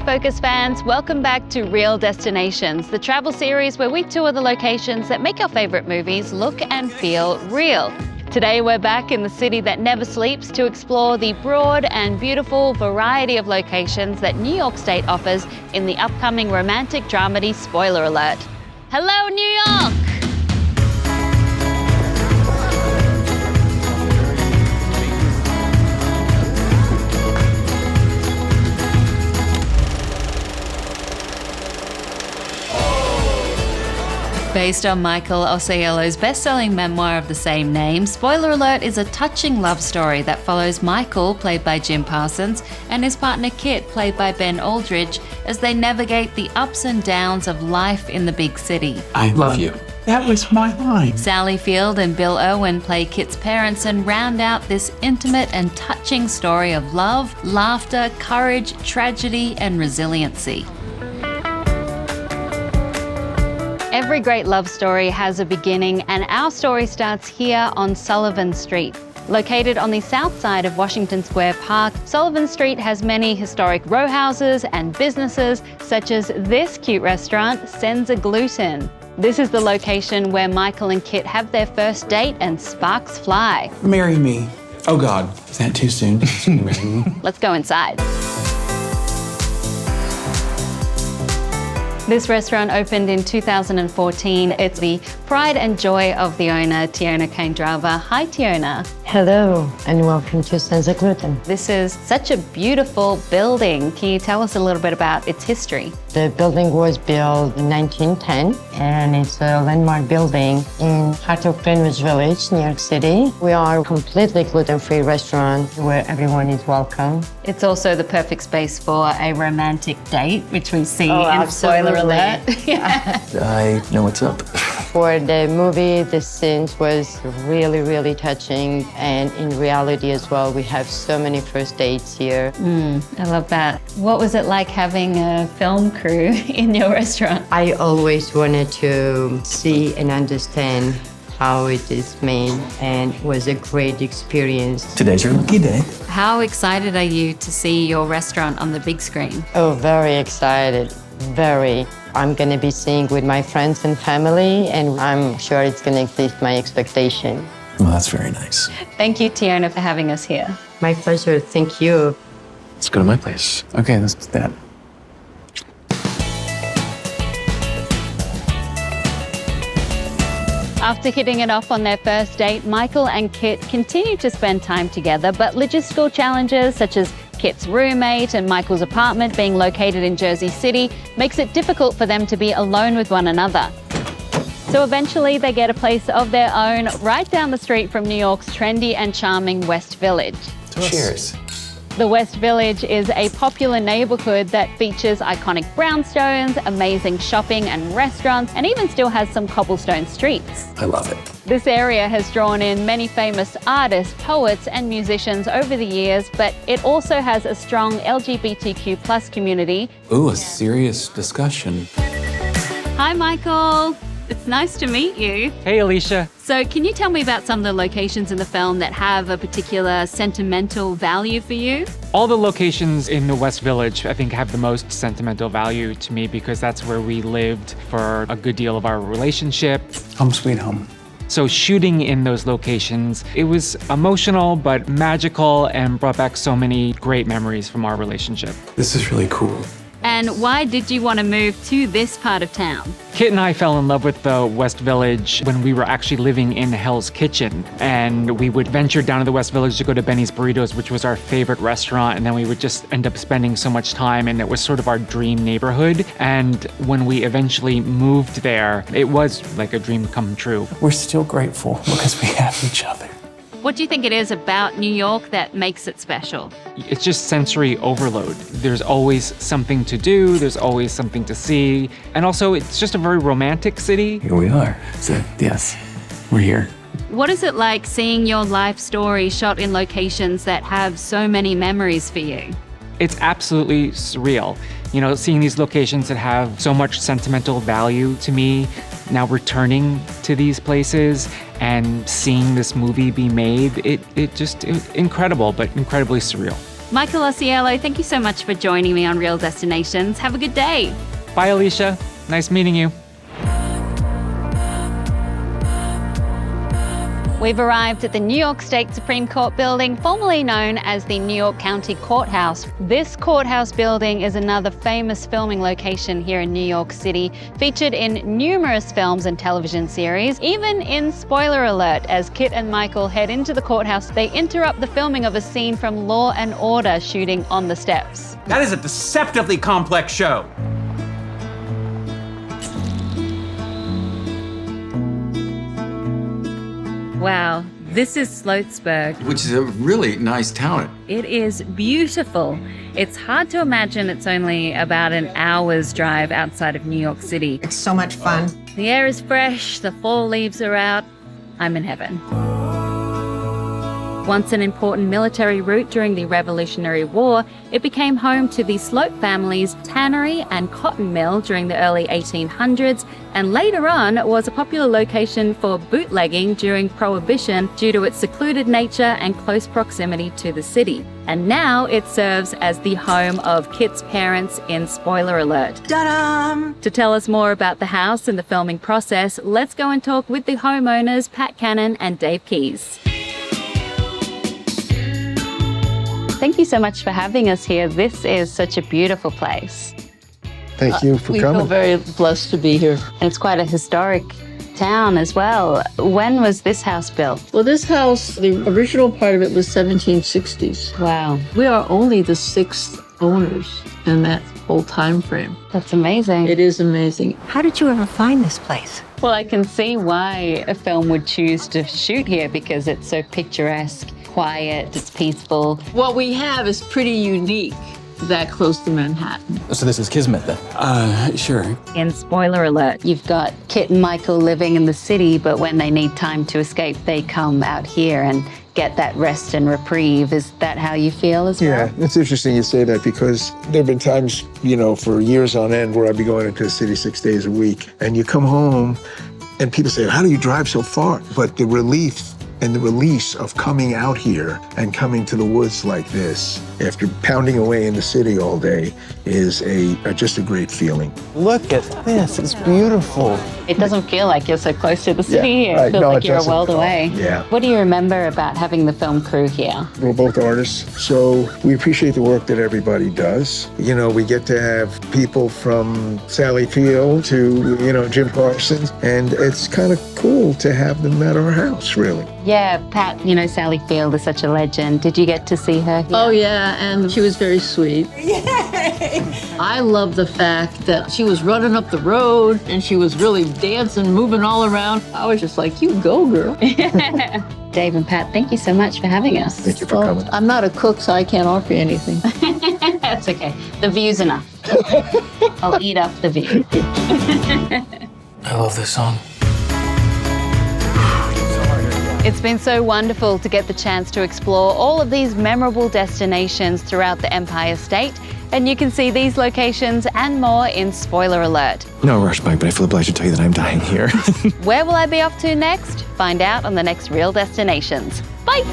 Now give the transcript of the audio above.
Focus fans, welcome back to Real Destinations, the travel series where we tour the locations that make our favourite movies look and feel real. Today we're back in the city that never sleeps to explore the broad and beautiful variety of locations that New York State offers in the upcoming romantic dramedy Spoiler Alert. Hello, New York! Based on Michael Osiello's best-selling memoir of the same name, Spoiler Alert is a touching love story that follows Michael, played by Jim Parsons, and his partner Kit, played by Ben Aldridge, as they navigate the ups and downs of life in the big city. I love you. That was my line. Sally Field and Bill Irwin play Kit's parents and round out this intimate and touching story of love, laughter, courage, tragedy, and resiliency. Every great love story has a beginning, and our story starts here on Sullivan Street. Located on the south side of Washington Square Park, Sullivan Street has many historic row houses and businesses, such as this cute restaurant, Senza Griffin. This is the location where Michael and Kit have their first date and sparks fly. Marry me. Oh God, is that too soon? Marry me. Let's go inside. This restaurant opened in 2014. It's the pride and joy of the owner, Tiona Caindrava. Hi, Tiona. Hello, and welcome to Senza Griffin. This is such a beautiful building. Can you tell us a little bit about its history? The building was built in 1910, and it's a landmark building in heart of Greenwich Village, New York City. We are a completely gluten-free restaurant where everyone is welcome. It's also the perfect space for a romantic date, which we see in absolutely. Spoiler Alert. Yeah. I know what's up. For the movie, the scenes was really, really touching, and in reality as well, we have so many first dates here. I love that. What was it like having a film crew in your restaurant? I always wanted to see and understand how it is made, and it was a great experience. Today's your lucky day. How excited are you to see your restaurant on the big screen? Oh, very excited, very. I'm gonna be seeing with my friends and family, and I'm sure it's gonna exceed my expectation. Well, that's very nice. Thank you, Tiona, for having us here. My pleasure, thank you. Let's go to my place. Okay, let's do that. After hitting it off on their first date, Michael and Kit continue to spend time together, but logistical challenges such as Kit's roommate and Michael's apartment being located in Jersey City makes it difficult for them to be alone with one another. So eventually they get a place of their own right down the street from New York's trendy and charming West Village. Cheers. The West Village is a popular neighborhood that features iconic brownstones, amazing shopping and restaurants, and even still has some cobblestone streets. I love it. This area has drawn in many famous artists, poets, and musicians over the years, but it also has a strong LGBTQ+ community. Ooh, a serious discussion. Hi, Michael. It's nice to meet you. Hey, Alicia. So can you tell me about some of the locations in the film that have a particular sentimental value for you? All the locations in the West Village, I think, have the most sentimental value to me because that's where we lived for a good deal of our relationship. Home sweet home. So shooting in those locations, it was emotional but magical and brought back so many great memories from our relationship. This is really cool. And why did you want to move to this part of town? Kit and I fell in love with the West Village when we were actually living in Hell's Kitchen. And we would venture down to the West Village to go to Benny's Burritos, which was our favorite restaurant. And then we would just end up spending so much time, and it was sort of our dream neighborhood. And when we eventually moved there, it was like a dream come true. We're still grateful because we have each other. What do you think it is about New York that makes it special? It's just sensory overload. There's always something to do, there's always something to see, and also it's just a very romantic city. Here we are. So, yes, we're here. What is it like seeing your life story shot in locations that have so many memories for you? It's absolutely surreal. You know, seeing these locations that have so much sentimental value to me, now returning to these places and seeing this movie be made, it incredible, but incredibly surreal. Michael Osiello, thank you so much for joining me on Real Destinations. Have a good day. Bye, Alicia. Nice meeting you. We've arrived at the New York State Supreme Court building, formerly known as the New York County Courthouse. This courthouse building is another famous filming location here in New York City, featured in numerous films and television series. Even in Spoiler Alert, as Kit and Michael head into the courthouse, they interrupt the filming of a scene from Law and Order shooting on the steps. That is a deceptively complex show. Wow, this is Sloatsburg. Which is a really nice town. It is beautiful. It's hard to imagine it's only about an hour's drive outside of New York City. It's so much fun. The air is fresh, the fall leaves are out. I'm in heaven. Once an important military route during the Revolutionary War, it became home to the Sloat family's tannery and cotton mill during the early 1800s, and later on was a popular location for bootlegging during Prohibition due to its secluded nature and close proximity to the city. And now it serves as the home of Kit's parents in Spoiler Alert. Ta-da! To tell us more about the house and the filming process, let's go and talk with the homeowners, Pat Cannon and Dave Keys. Thank you so much for having us here. This is such a beautiful place. Thank you for We coming. feel very blessed to be here. And it's quite a historic town as well. When was this house built? Well, this house, the original part of it was 1760s. Wow, We are only the 6th owners in that whole time frame. that's amazing. It is amazing. How did you ever find this place? Well, I can see why a film would choose to shoot here because it's so picturesque, quiet, it's peaceful. What we have is pretty unique that close to Manhattan. So this is Kismet then? Sure. In Spoiler Alert, you've got Kit and Michael living in the city, but when they need time to escape, they come out here and get that rest and reprieve. Is that how you feel as well? Yeah, it's interesting you say that because there have been times, for years on end where I'd be going into the city 6 days a week and you come home and people say, how do you drive so far? But the relief and the release of coming out here and coming to the woods like this after pounding away in the city all day is just a great feeling. Look at this. It's beautiful. It doesn't feel like you're so close to the city here. right. It feels No, like it you're a doesn't world at all. away. Yeah. What do you remember about having the film crew here? We're both artists, so we appreciate the work that everybody does. We get to have people from Sally Field to, Jim Parsons, and it's kind of cool to have them at our house, really. Yeah, Pat, Sally Field is such a legend. Did you get to see her here? Oh, yeah, and she was very sweet. I love the fact that she was running up the road and she was really dancing, moving all around. I was just like, you go, girl. Dave and Pat, thank you so much for having us. Thank you for coming. I'm not a cook, so I can't offer you anything. That's okay. The view's enough. I'll eat up the view. I love this song. It's been so wonderful to get the chance to explore all of these memorable destinations throughout the Empire State. And you can see these locations and more in Spoiler Alert. No rush, Mike, but I feel obliged to tell you that I'm dying here. Where will I be off to next? Find out on the next Real Destinations. Bye!